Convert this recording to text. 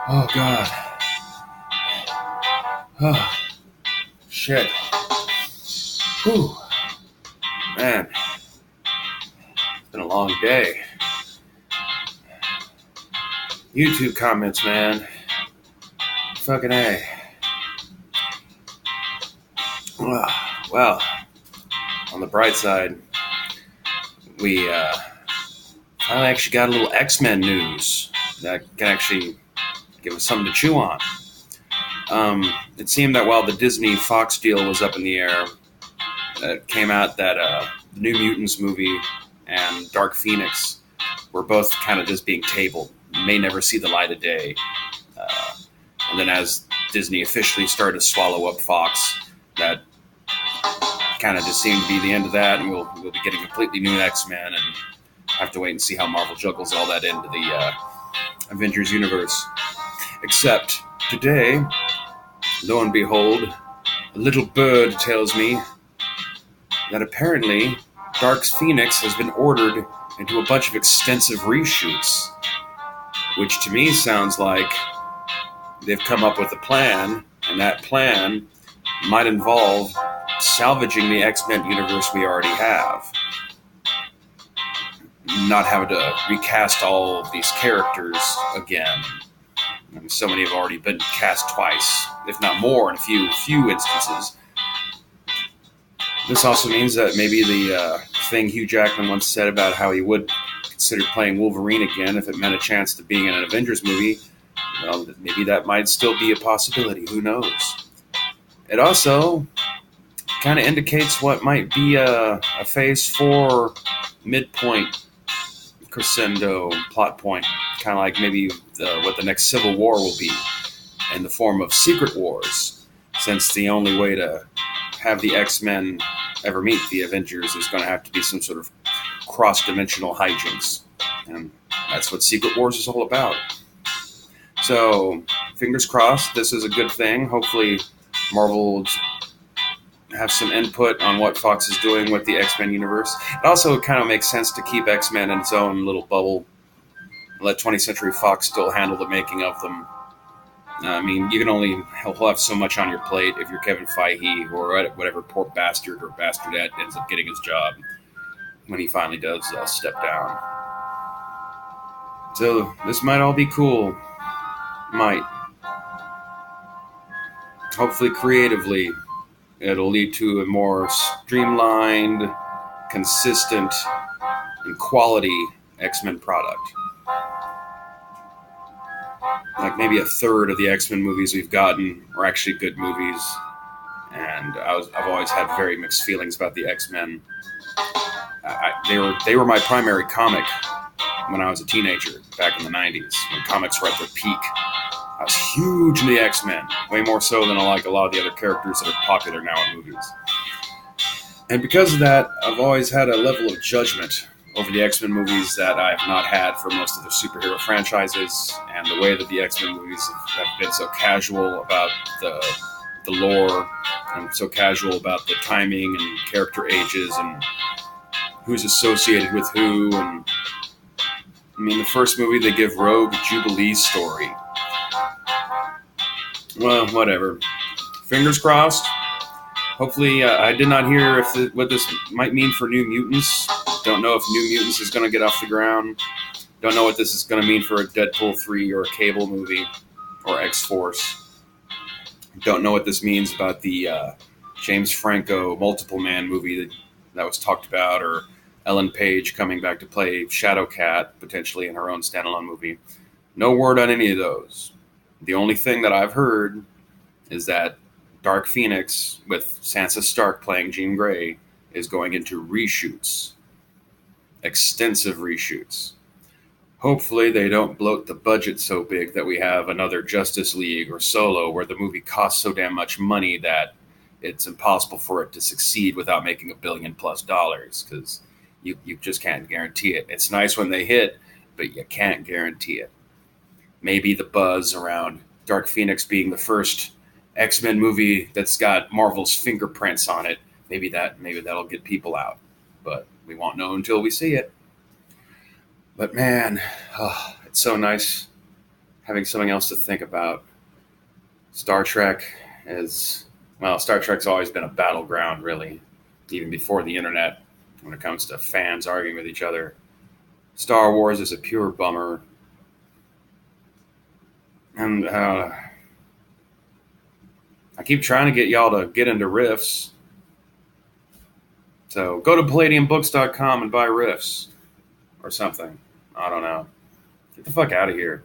Oh, God. Oh, shit. Whew. Man, it's been a long day. YouTube comments, man. Fucking A. Well, on the bright side, we finally actually got a little X-Men news that can actually give us something to chew on. It seemed that while the Disney-Fox deal was up in the air, it came out that the New Mutants movie and Dark Phoenix were both kind of just being tabled, may never see the light of day. And then as Disney officially started to swallow up Fox, that kind of just seemed to be the end of that, and we'll be getting completely new X-Men, and have to wait and see how Marvel juggles all that into the Avengers universe. Except today, lo and behold, a little bird tells me that apparently Dark Phoenix has been ordered into a bunch of extensive reshoots, which to me sounds like they've come up with a plan, and that plan might involve salvaging the X-Men universe we already have. Not having to recast all of these characters again. I mean, so many have already been cast twice, if not more, in a few instances. This also means that maybe the thing Hugh Jackman once said about how he would consider playing Wolverine again if it meant a chance to being in an Avengers movie, well, maybe that might still be a possibility. Who knows? It also kind of indicates what might be a Phase 4 midpoint crescendo plot point, kind of like maybe what the next Civil War will be in the form of Secret Wars, since the only way to have the X-Men ever meet the Avengers is going to have to be some sort of cross-dimensional hijinks, and that's what Secret Wars is all about. So, fingers crossed, this is a good thing. Hopefully, Marvel will have some input on what Fox is doing with the X-Men universe. It also kind of makes sense to keep X-Men in its own little bubble, let 20th Century Fox still handle the making of them. I mean, you can only have so much on your plate if you're Kevin Feige or whatever poor bastard or bastardette ends up getting his job when he finally does step down. So this might all be cool. Might. Hopefully creatively, it'll lead to a more streamlined, consistent, and quality X-Men product. Like maybe a third of the X-Men movies we've gotten are actually good movies, and I've always had very mixed feelings about the X-Men. They were my primary comic when I was a teenager back in the 90s, when comics were at their peak. I was huge in the X-Men, way more so than I like a lot of the other characters that are popular now in movies. And because of that, I've always had a level of judgment over the X-Men movies that I have not had for most of the superhero franchises, and the way that the X-Men movies have been so casual about the lore, and so casual about the timing and character ages and who's associated with who. And I mean, the first movie, they give Rogue Jubilee's story. Well, whatever. Fingers crossed. Hopefully, I did not hear what this might mean for New Mutants. Don't know if New Mutants is going to get off the ground. Don't know what this is going to mean for a Deadpool 3 or a Cable movie or X-Force. Don't know what this means about the James Franco Multiple Man movie that was talked about, or Ellen Page coming back to play Shadowcat, potentially in her own standalone movie. No word on any of those. The only thing that I've heard is that Dark Phoenix, with Sansa Stark playing Jean Grey, is going into reshoots. Extensive reshoots. Hopefully they don't bloat the budget so big that we have another Justice League or Solo where the movie costs so damn much money that it's impossible for it to succeed without making $1 billion+, because you just can't guarantee it. It's nice when they hit, but you can't guarantee it. Maybe the buzz around Dark Phoenix being the first X-Men movie that's got Marvel's fingerprints on it, maybe that'll get people out. But we won't know until we see it. But man, it's so nice having something else to think about. Star Trek Star Trek's always been a battleground, really, even before the internet, when it comes to fans arguing with each other. Star Wars is a pure bummer. And I keep trying to get y'all to get into riffs. So go to palladiumbooks.com and buy riffs or something. I don't know. Get the fuck out of here.